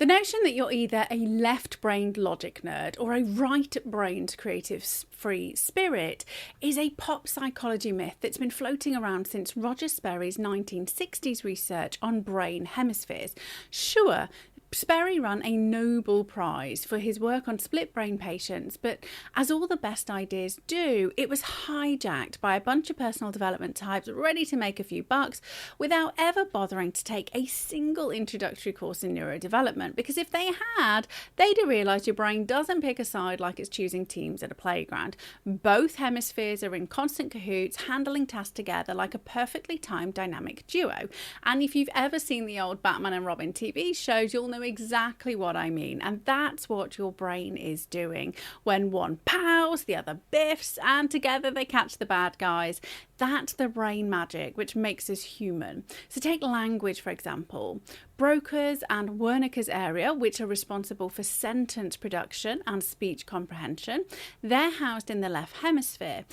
The notion that you're either a left-brained logic nerd or a right-brained creative free spirit is a pop psychology myth that's been floating around since Roger Sperry's 1960s research on brain hemispheres. Sure, Sperry won a Nobel Prize for his work on split brain patients, but as all the best ideas do, it was hijacked by a bunch of personal development types ready to make a few bucks without ever bothering to take a single introductory course in neurodevelopment, because if they had, they'd have realised your brain doesn't pick a side like it's choosing teams at a playground. Both hemispheres are in constant cahoots, handling tasks together like a perfectly timed dynamic duo. And if you've ever seen the old Batman and Robin TV shows, you'll know exactly what I mean, and that's what your brain is doing. When one pows, the other biffs, and together they catch the bad guys. That's the brain magic which makes us human. So take language, for example. Broca's and Wernicke's area, which are responsible for sentence production and speech comprehension, they're housed in the left hemisphere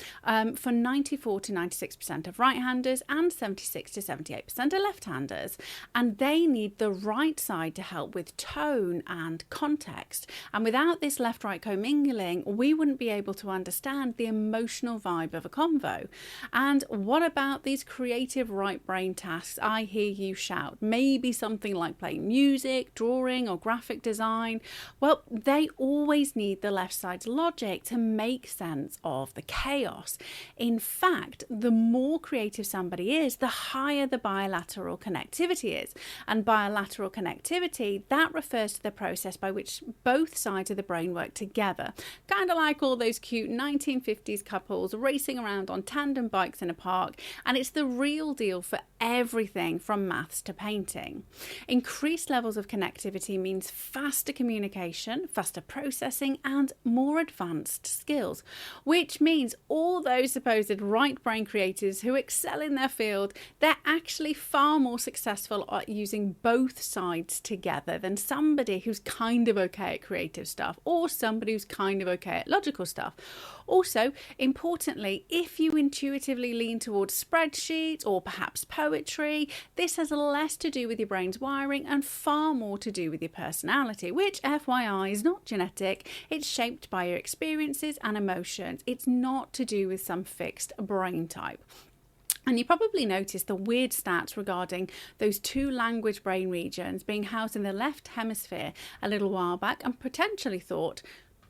for 94 to 96% of right-handers and 76 to 78% of left-handers. And they need the right side to help with tone and context. And without this left-right commingling, we wouldn't be able to understand the emotional vibe of a convo. And what about these creative right brain tasks? I hear you shout. Maybe something like playing music, drawing, or graphic design. Well, they always need the left side's logic to make sense of the chaos. In fact, the more creative somebody is, the higher the bilateral connectivity is. And bilateral connectivity, that refers to the process by which both sides of the brain work together. Kind of like all those cute 1950s couples racing around on tandem bikes in a park, and it's the real deal for everything from maths to painting. Increased levels of connectivity means faster communication, faster processing, and more advanced skills, which means all those supposed right brain creators who excel in their field, they're actually far more successful at using both sides together than somebody who's kind of okay at creative stuff or somebody who's kind of okay at logical stuff. Also, importantly, if you intuitively lean towards spreadsheets or perhaps poetry, this has less to do with your brain's wiring and far more to do with your personality, which, FYI, is not genetic. It's shaped by your experiences and emotions. It's not to do with some fixed brain type. And you probably noticed the weird stats regarding those two language brain regions being housed in the left hemisphere a little while back, and potentially thought,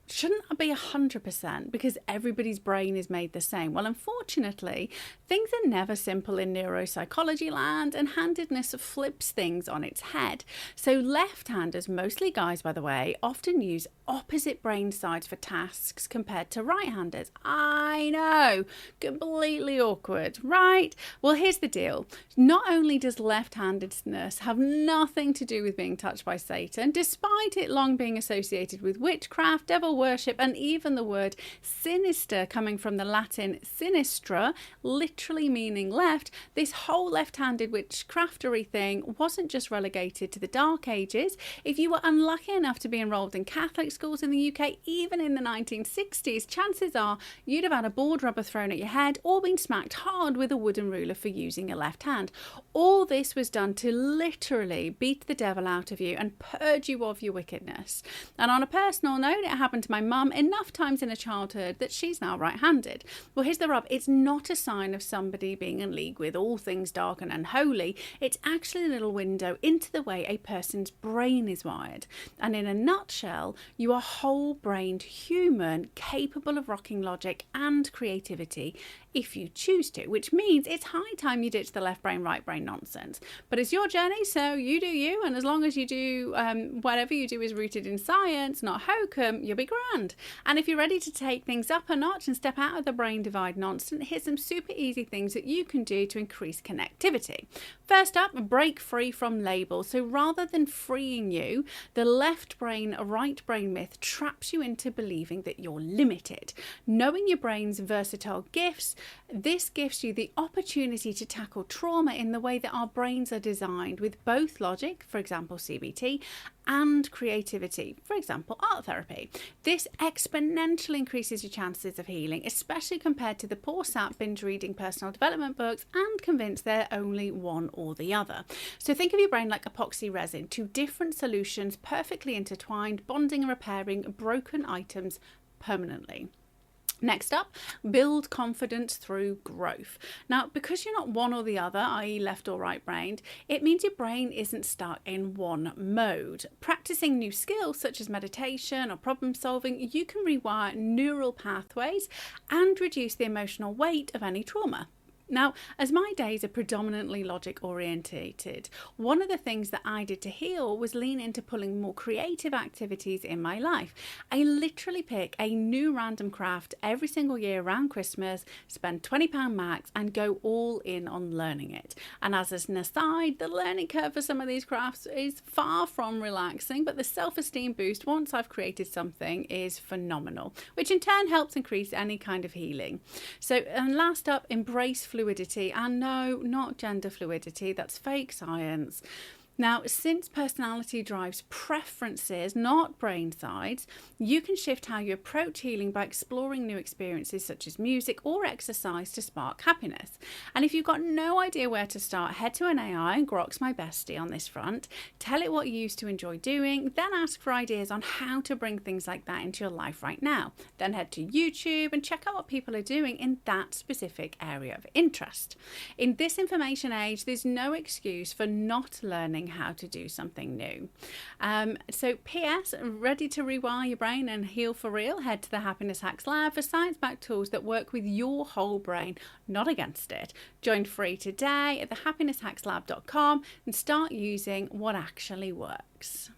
shouldn't I be 100% because everybody's brain is made the same? Well, unfortunately, things are never simple in neuropsychology land, and handedness flips things on its head. So left-handers, mostly guys by the way, often use opposite brain sides for tasks compared to right-handers. I know, completely awkward, right? Well, here's the deal. Not only does left-handedness have nothing to do with being touched by Satan, despite it long being associated with witchcraft, devil worship, and even the word sinister coming from the Latin sinistra, literally meaning left, this whole left-handed witchcraftery thing wasn't just relegated to the Dark Ages. If you were unlucky enough to be enrolled in Catholic schools in the UK, even in the 1960s, chances are you'd have had a board rubber thrown at your head or been smacked hard with a wooden ruler for using your left hand. All this was done to literally beat the devil out of you and purge you of your wickedness. And on a personal note, it happened to my mum enough times in her childhood that she's now right-handed. Well, here's the rub. It's not a sign of somebody being in league with all things dark and unholy. It's actually a little window into the way a person's brain is wired. And in a nutshell, you are whole-brained human capable of rocking logic and creativity if you choose to, which means it's high time you ditch the left brain, right brain nonsense. But it's your journey, so you do you, and as long as you do whatever you do is rooted in science, not hokum, you'll be grand. And if you're ready to take things up a notch and step out of the brain divide nonsense, here's some super easy things that you can do to increase connectivity. First up, break free from labels. So rather than freeing you, the left brain, right brain myth traps you into believing that you're limited. Knowing your brain's versatile gifts This gives you the opportunity to tackle trauma in the way that our brains are designed, with both logic, for example CBT, and creativity, for example art therapy. This exponentially increases your chances of healing, especially compared to the poor sap binge reading personal development books and convinced they're only one or the other. So think of your brain like epoxy resin, two different solutions perfectly intertwined, bonding and repairing broken items permanently. Next up, build confidence through growth. Now, because you're not one or the other, i.e. left or right brained, it means your brain isn't stuck in one mode. Practicing new skills such as meditation or problem solving, you can rewire neural pathways and reduce the emotional weight of any trauma. Now, as my days are predominantly logic orientated, one of the things that I did to heal was lean into pulling more creative activities in my life. I literally pick a new random craft every single year around Christmas, spend £20 max and go all in on learning it. And as an aside, the learning curve for some of these crafts is far from relaxing, but the self-esteem boost once I've created something is phenomenal, which in turn helps increase any kind of healing. So, and last up, embrace fluidity. And no, not gender fluidity, that's fake science. Now, since personality drives preferences, not brain sides, you can shift how you approach healing by exploring new experiences such as music or exercise to spark happiness. And if you've got no idea where to start, head to an AI, and Grok's my bestie on this front. Tell it what you used to enjoy doing, then ask for ideas on how to bring things like that into your life right now. Then head to YouTube and check out what people are doing in that specific area of interest. In this information age, there's no excuse for not learning how to do something new. So PS, ready to rewire your brain and heal for real? Head to the Happiness Hacks Lab for science-backed tools that work with your whole brain, not against it. Join free today at thehappinesshackslab.com and start using what actually works.